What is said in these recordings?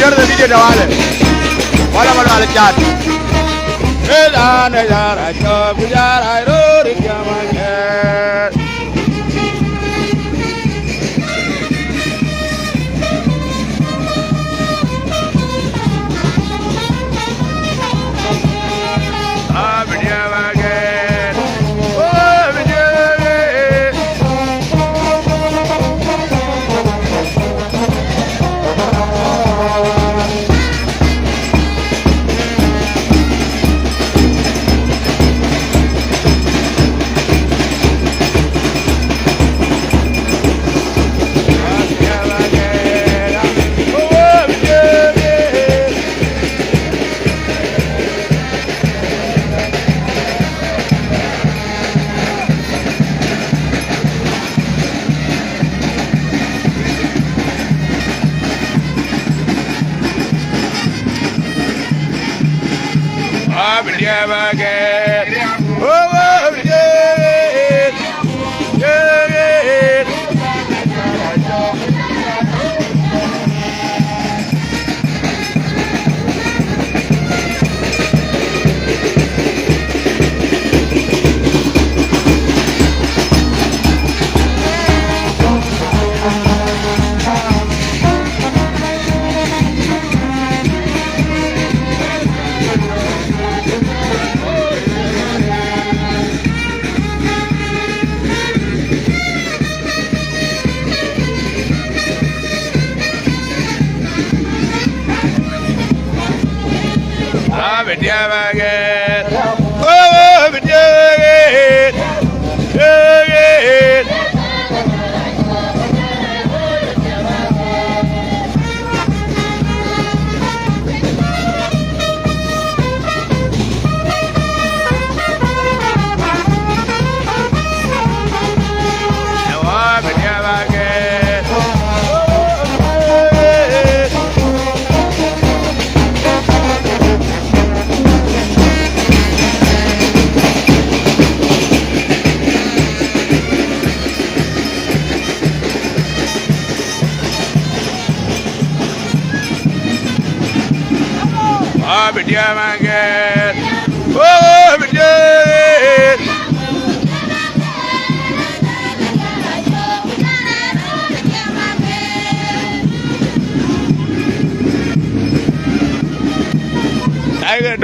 share the video to all. Wala malual chat. Ela na yara job yara ro diaman.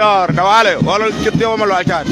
Door kawale wala kitte wo malual chat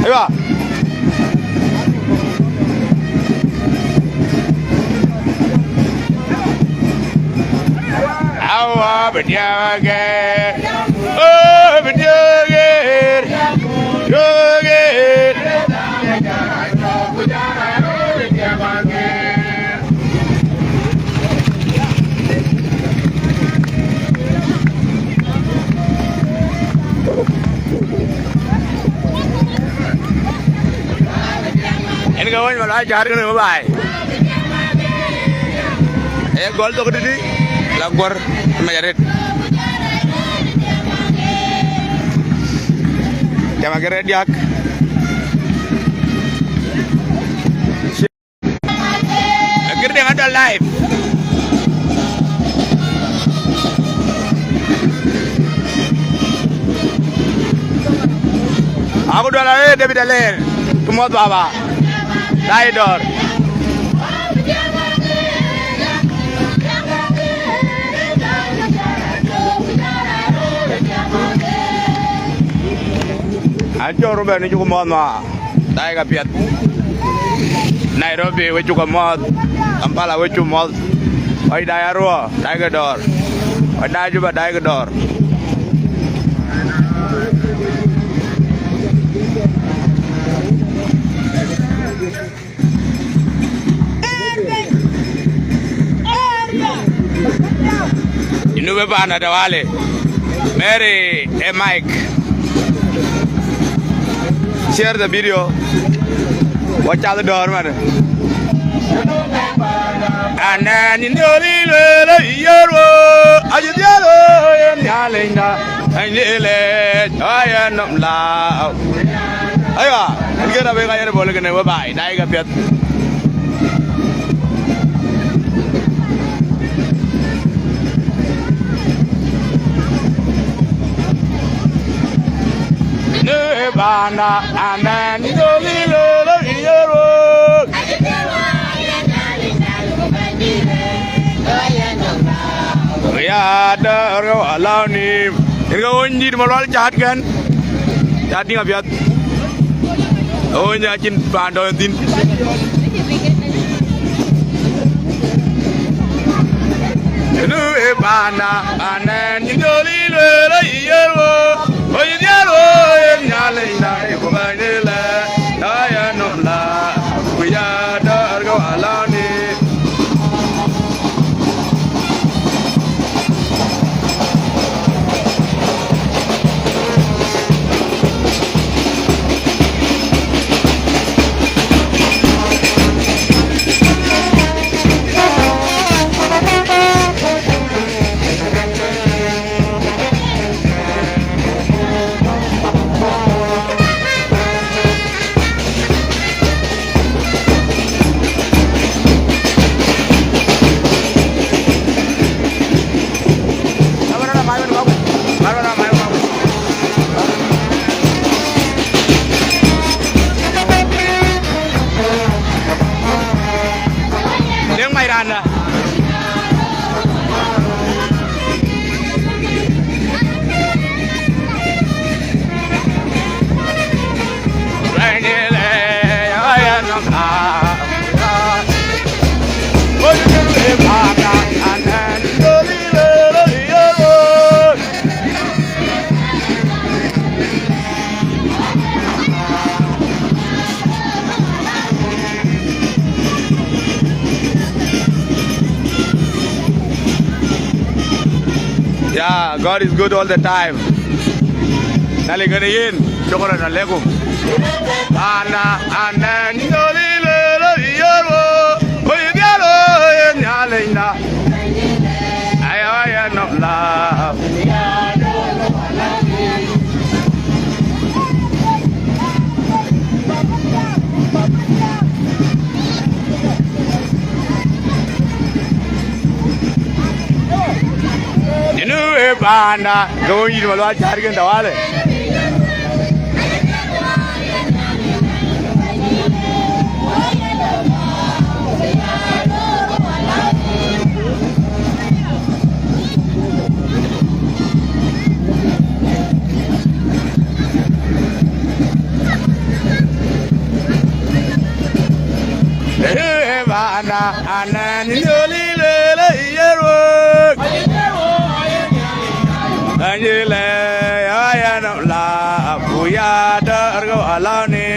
Ayo Awa bediage, oh bediage, yoge. Ini kawan malah cari kan apa? Gol tu kediri, laguar majaret. Jangan kira diak. Akhir dia ada live. Aku dah lari, dia tidak lari. Semua tu apa? Rider. Ajo Robert ni cukup mod mah, dah ika piat. Nairobi we cukup mod, Kampala we cukup mod. Oi dah arua, dah ke dor. Oi dah juga dah ke dor. Ini beban ada wale, Mary, Mike. Share the video. Watch out the door, man. And then in the little yellow, I just yellow and yelling. I am not loud. I get away. I never can never buy. I got it. Bana and then the little hero. We are the allow him. You go in the malual chat can chatting of yet. Oh, Yakin Pandon. You know a bana and then the little hero. Oh, you yellow and nhialic, you find it. I am not loud. We are the go alone. Yeah, God is good all the time. Naliganayin, shukran alaikum. Ana nindoli lelo yero, oye dialo nhialic, ayo no love. You know if Anna going to malual chat can tawale. Anna nindoli lelo yero. Anjile aya no la buya dargo alani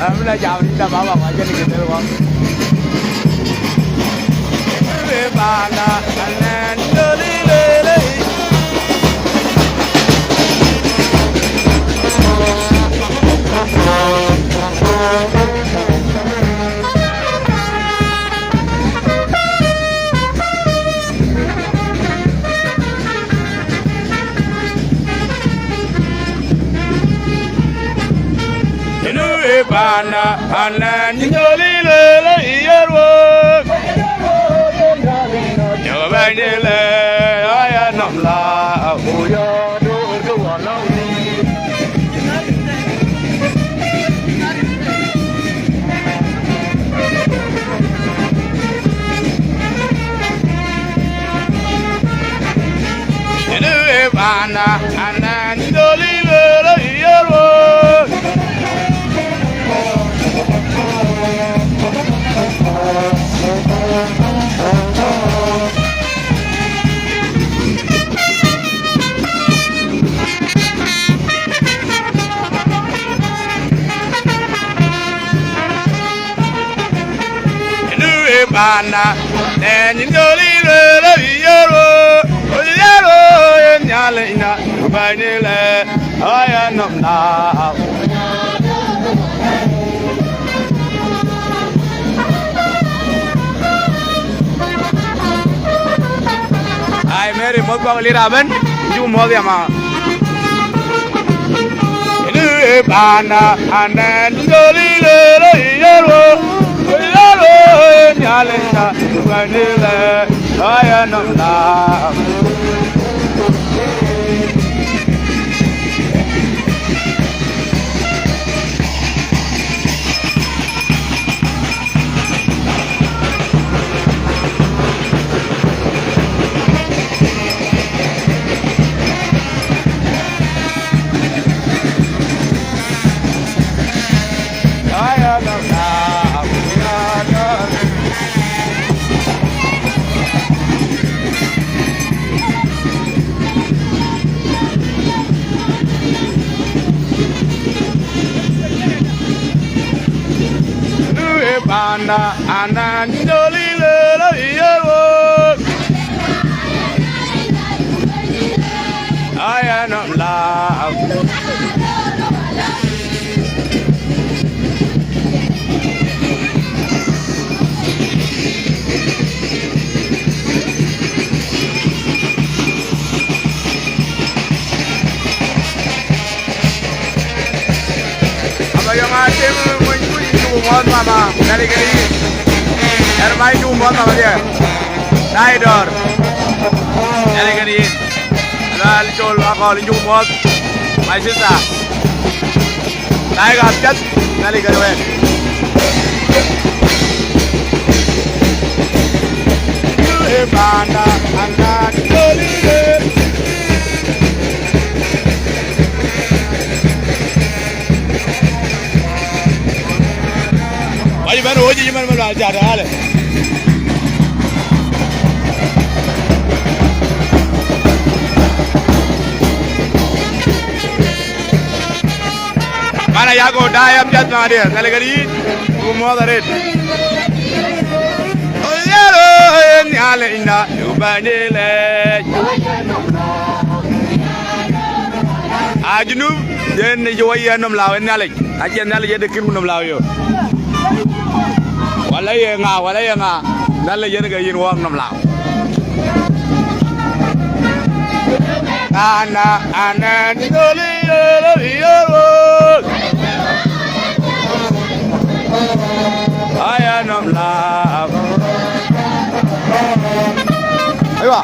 Amla chào đi ta bảo bà cho đi kìa được không Về bà là anh em đưa đi lên Bana bana nhialic le iyarwo yo banile aya namla oya do ko wala ni bana bana nhialic le iyarwo Bana, and you know, nhialic, I am not now. I marry Mogwali Raven, you Modiama. Bana, and then you know, nhialic, I am not now. Bana ana nhialic le iyarwo aya no la Abayama temu Muat mama, dari kiri, ermai tu muat mama dia, naik dor, dari kiri, lalu jual apa, lalu muat, masih sah, naik abjad, dari kiri. Bana, anak kiri. Mana hoje mana belajar ada. Mana ya go dah abjad mana dia? Kali kali, semua dah red. Oh ya lo, nhialic ina, ubanile. Ajnu, dia ni jual enam lawan nhialic. Aja nhialic jadi kim enam lawan yo. Walaya nga, nala yan ga yin wang nam lao. Ana nhialic le iyarwo aya nam lao. Ayo.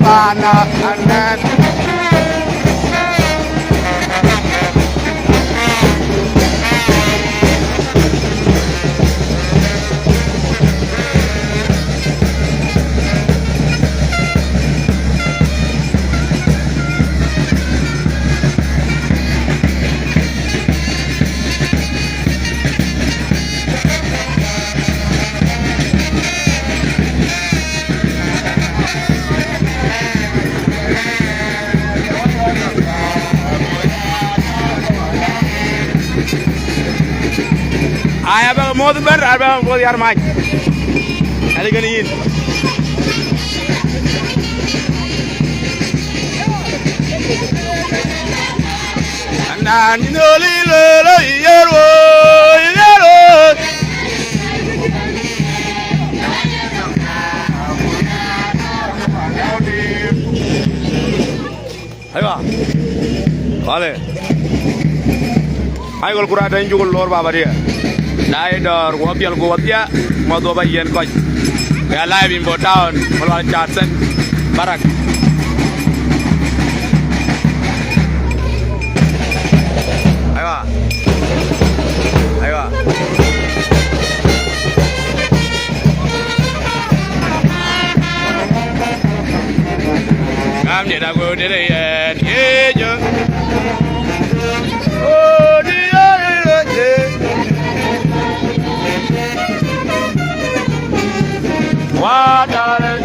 Bana, and then Ayah bang mau tuh bener bang mau diar mai. Ada giniin. Anan nyoli lo iyero iyero. Ayo, vale. Ayo kalau kurang ada yang jual lor bapa dia. Nai dor wapial gua wapia mau dua bagian kau. Ya live in town kalau ada charsen barak. Ayo, ayo. Am dia dah gua dia ya, je. Oh dia je. Wah dare,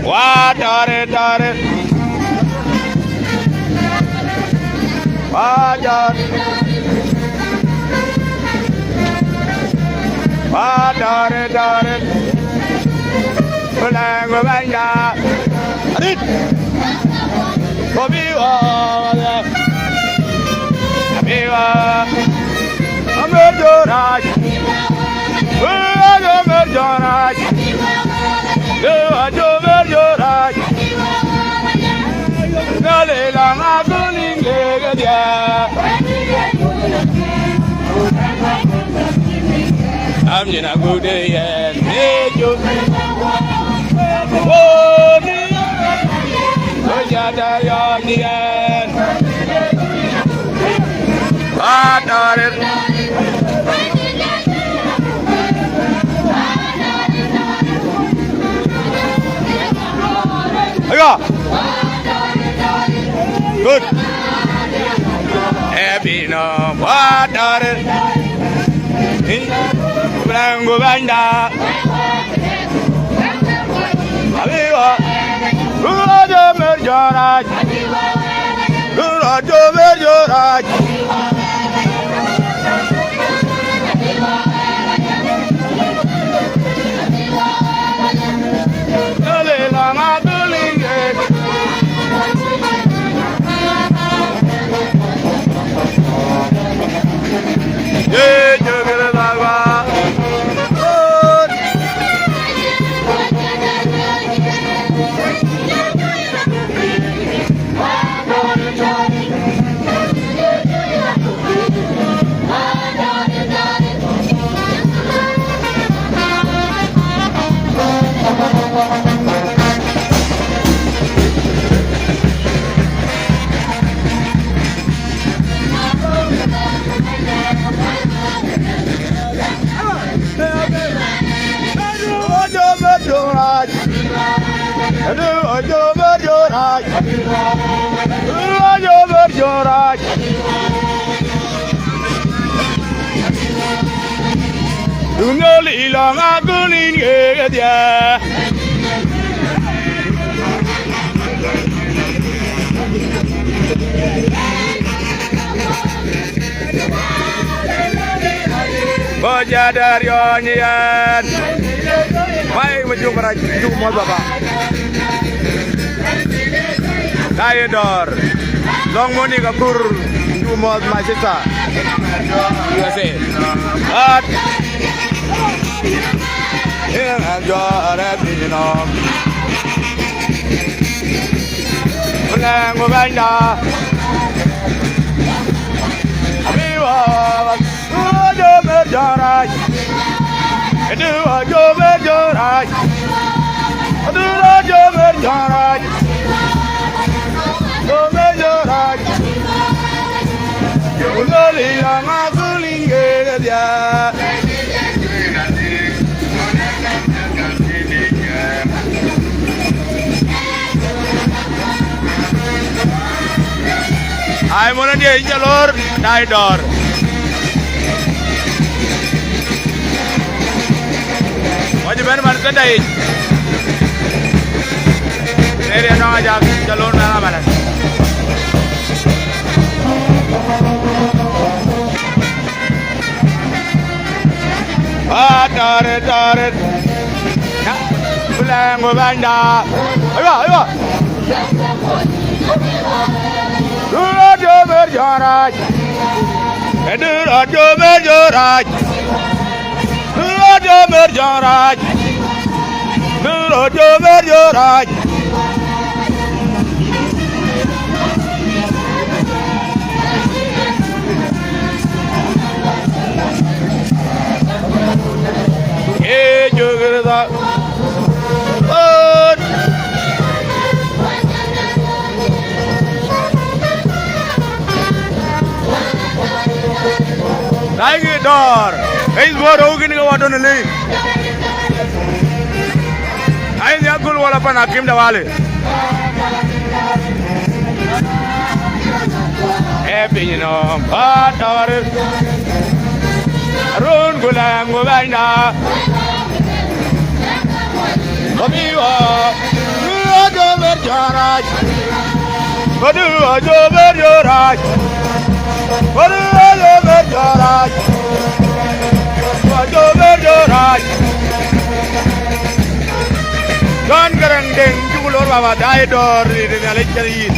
wah dare, wah dare. Pulang berbangga, adit, biwa, amerjorai, amerjorai, amerjorai, nalelang aku ningge dia. Amjin aku dia, nejo. Oh, dia ada yang dia. Adaret. Ayo. Good. Happy no, adaret. Pulang banda. Abiwa, raja merjaraj, raja merjaraj. Nalelang aku lingkek. Ye jaga lawa. Aduh, berjorak, berjorak. Tunggal hilang aku ningge dia. Bajadar yonian. Baik menjumpa rajuk mau bapak. Diodor, long money kapur, jumot masisa. USA. At yang ajar epinom. Pulang berbanda. Biwa, raja berjarak. Itu raja berjarak. Itu raja berjarak. Berjarak. Ulali yang aku lingkar dia. Ay mo na dia jalur Daidor. Wajib mana sedai. Ini dia nak ajak jalur mana mana. Taret. Pulang banda. Ayo. Raja berjarak. Raja berjarak. Raja berjarak. Raja berjarak. Juga naik door. Buat hoki ni kawan tu ni. Ayo dia kul wala pan hakim dawale. Pinjam patar. Run gulang gulanda. Kabiwa. Ajo berjarak. Ajo berjarak. Ajo berjarak. Ajo berjarak. Gan garang deng julor bawa dai dor di nhialic cari.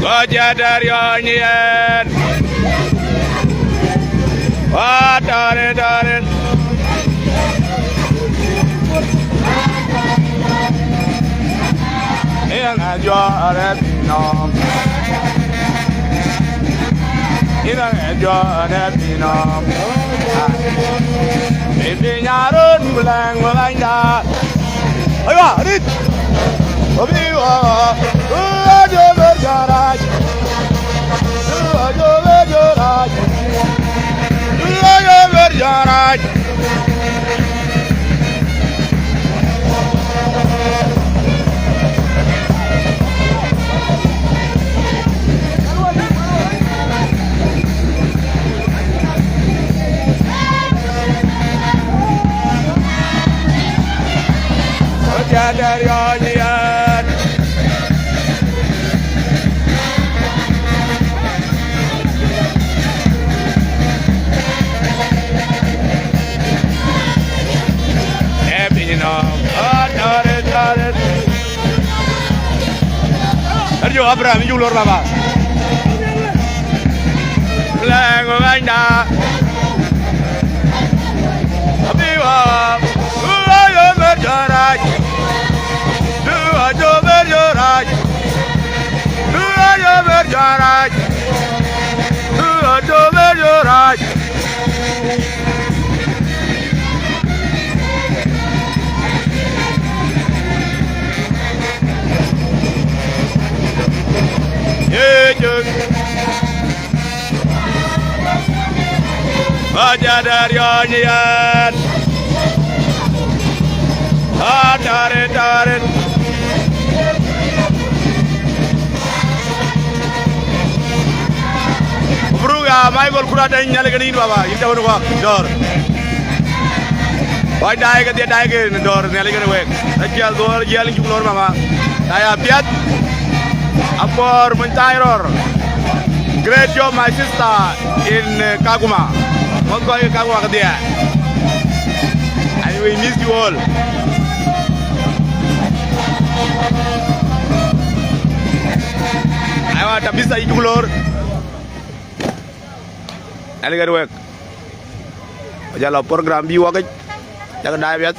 Wajah dari onyen, taret. Yang ajaran nom, yang ajaran nom. Ibu nyarun bulang dah. Ayo, Rit. Abiwa, ajo berjarak. Ajo berjarak. Ajo berjarak. Wajah dari onyen. Taret. Ayo Abraham julor baba. Lang banda. Abiwa. Ayo berjarak. Ayo berjarak. Ayo berjarak. Ayo berjarak. Wajah dari onyen, taret. Beruga, mai gol kurang ada nhialic ni bapa. Kita beruga, dor. Wajah dai ke dia dai ke dor nhialic ni wek. Ajar dor nhialic julor bapa. Saya piat. Apor mencairor. Great job my sister in Kaguma. Monggo ke Kaguma ke dia. And we miss you all. Ayo tak bisa julor. Ini kan work. Jalan program biwa ke, jangan dah biar.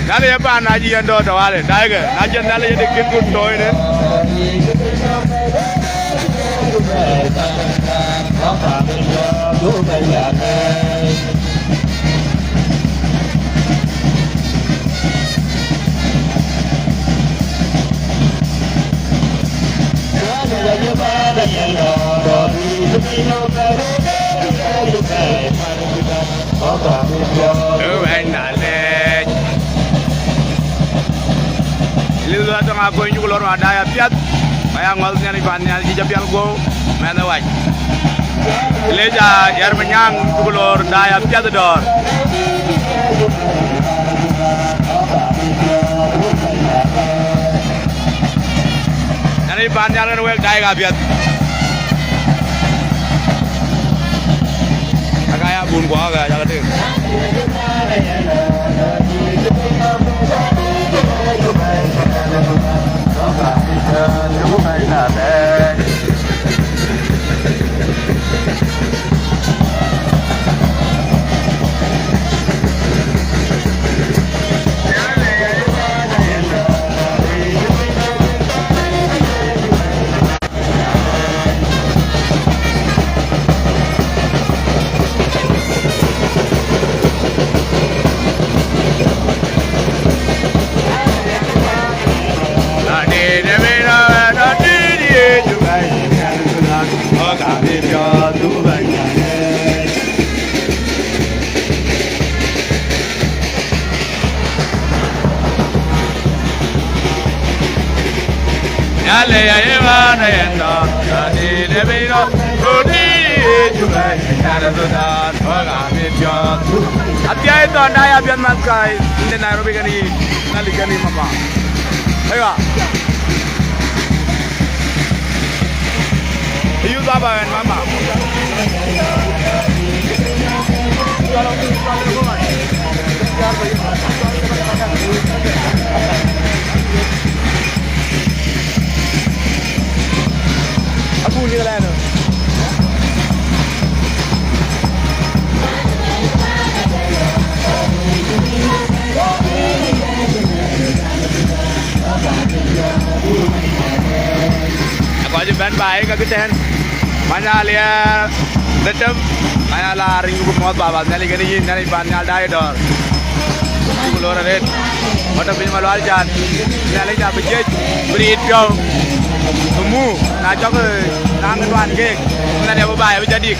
Nale ya pa naji ando tawale daiga naji nale ya dikin kun toy ne Lihat tu aku ini kalau orang ada ya piat, bayang malunya ni panjang di japial go, mana waj. Leja yar menyang kalau orang ada ya piat dor. Ini panjang ni wel daya piat. Agak bun gua agak jangan tu. Ale ya eva na yenda, adi lebino, odi jubai, kana dodan, oga mityo. Atia itu anda ya biar maskai, ini Nairobi kani, nali kani mama. Ayo. Iu apa kan mama? Aku ni kalau ada. Aku aja band baik aku ten. Mana lihat tetap mana lah ring buat mau bawa nali kini nali banyak dah dor. Aku luar red. Mata bin malual jan. Nali dah berjet berit kau. Temu, nak cakap nak tuan ke, mana dia berbayar berjadi.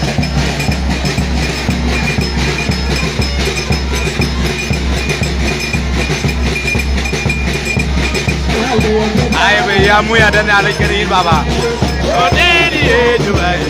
Ayah beyamu ya dan ada kiri bapa. Oh, ini dia tu, ayah,